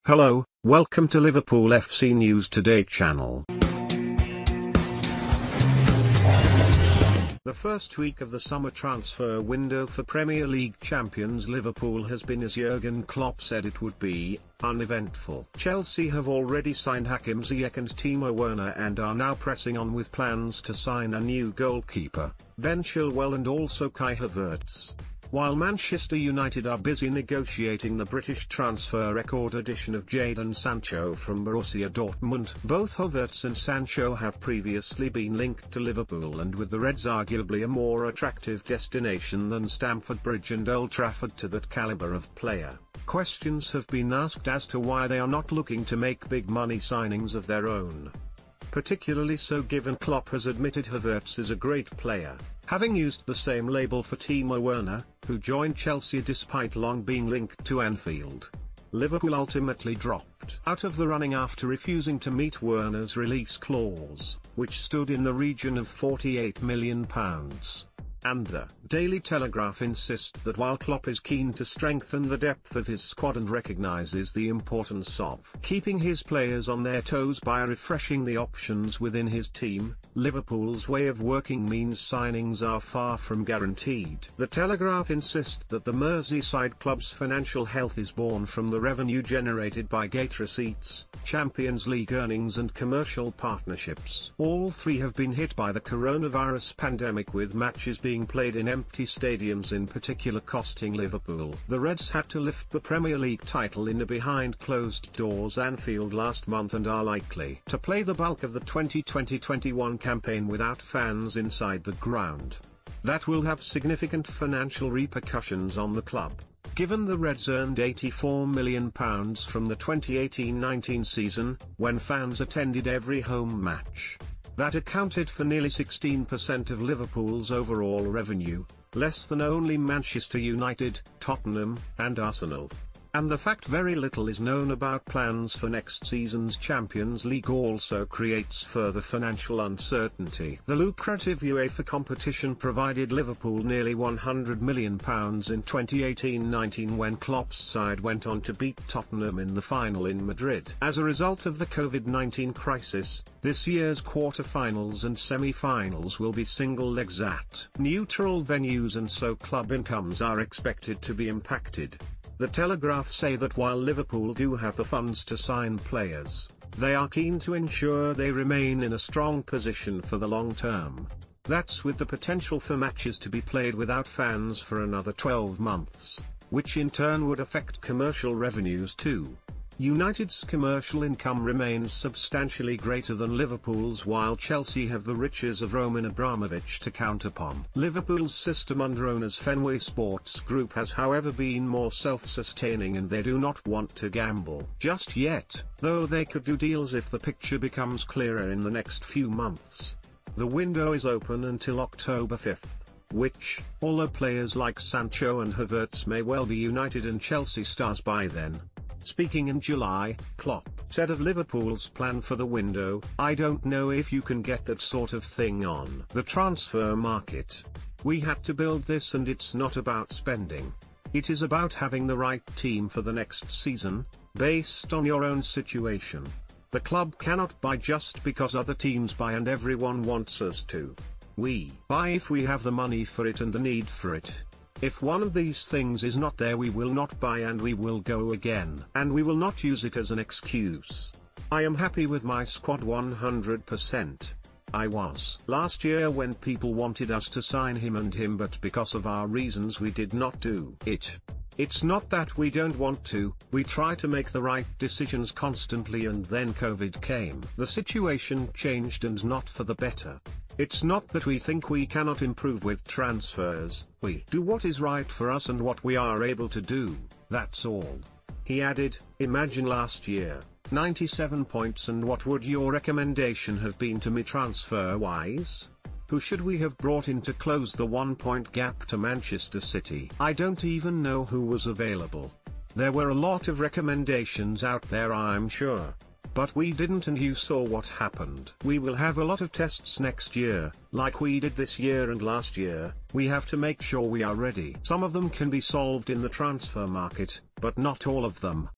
Hello, welcome to Liverpoolfc News Today channel. The first week of the summer transfer window for Premier League champions Liverpool has been, as Jurgen Klopp said it would be, uneventful. Chelsea have already signed Hakim, Ziyech and Timo Werner and are now pressing on with plans to sign a new goalkeeper, Ben Chilwell and also Kai Havertz. While Manchester United are busy negotiating the British transfer record addition of Jadon Sancho from Borussia Dortmund, both Havertz and Sancho have previously been linked to Liverpool, and with the Reds arguably a more attractive destination than Stamford Bridge and Old Trafford to that calibre of player, questions have been asked as to why they are not looking to make big money signings of their own. Particularly so given Klopp has admitted Havertz is a great player, having used the same label for Timo Werner, who joined Chelsea despite long being linked to Anfield. Liverpool ultimately dropped out of the running after refusing to meet Werner's release clause, which stood in the region of £48 million. And the Daily Telegraph insist that while Klopp is keen to strengthen the depth of his squad and recognises the importance of keeping his players on their toes by refreshing the options within his team, Liverpool's way of working means signings are far from guaranteed. The Telegraph insist that the Merseyside club's financial health is born from the revenue generated by gate receipts, Champions League earnings and commercial partnerships. All three have been hit by the coronavirus pandemic, with matches being played in empty stadiums in particular costing Liverpool. The Reds had to lift the Premier League title in a behind-closed-doors Anfield last month and are likely to play the bulk of the 2020-21 campaign without fans inside the ground. That will have significant financial repercussions on the club, given the Reds earned £84 million from the 2018-19 season, when fans attended every home match. That accounted for nearly 16% of Liverpool's overall revenue, less than only Manchester United, Tottenham, and Arsenal. And the fact very little is known about plans for next season's Champions League also creates further financial uncertainty. The lucrative UEFA competition provided Liverpool nearly £100 million in 2018-19 when Klopp's side went on to beat Tottenham in the final in Madrid. As a result of the COVID-19 crisis, this year's quarter-finals and semi-finals will be single legs at neutral venues, and so club incomes are expected to be impacted. The Telegraph say that while Liverpool do have the funds to sign players, they are keen to ensure they remain in a strong position for the long term. That's with the potential for matches to be played without fans for another 12 months, which in turn would affect commercial revenues too. United's commercial income remains substantially greater than Liverpool's, while Chelsea have the riches of Roman Abramovich to count upon. Liverpool's system under owners Fenway Sports Group has however been more self-sustaining, and they do not want to gamble just yet, though they could do deals if the picture becomes clearer in the next few months. The window is open until October 5th. Which, although players like Sancho and Havertz may well be United and Chelsea stars by then. Speaking in July, Klopp said of Liverpool's plan for the window, "I don't know if you can get that sort of thing on the transfer market. We had to build this, and it's not about spending. It is about having the right team for the next season, based on your own situation. The club cannot buy just because other teams buy and everyone wants us to. We buy if we have the money for it and the need for it. If one of these things is not there, we will not buy, and we will go again. And we will not use it as an excuse. I am happy with my squad 100%. I was last year when people wanted us to sign him, but because of our reasons we did not do it. It's not that we don't want to, we try to make the right decisions constantly, and then COVID came. The situation changed, and not for the better. It's not that we think we cannot improve with transfers, we do what is right for us and what we are able to do, that's all." He added, "Imagine last year, 97 points, and what would your recommendation have been to me transfer-wise? Who should we have brought in to close the 1-point gap to Manchester City? I don't even know who was available. There were a lot of recommendations out there, I'm sure. But we didn't, and you saw what happened. We will have a lot of tests next year, like we did this year and last year. We have to make sure we are ready. Some of them can be solved in the transfer market, but not all of them.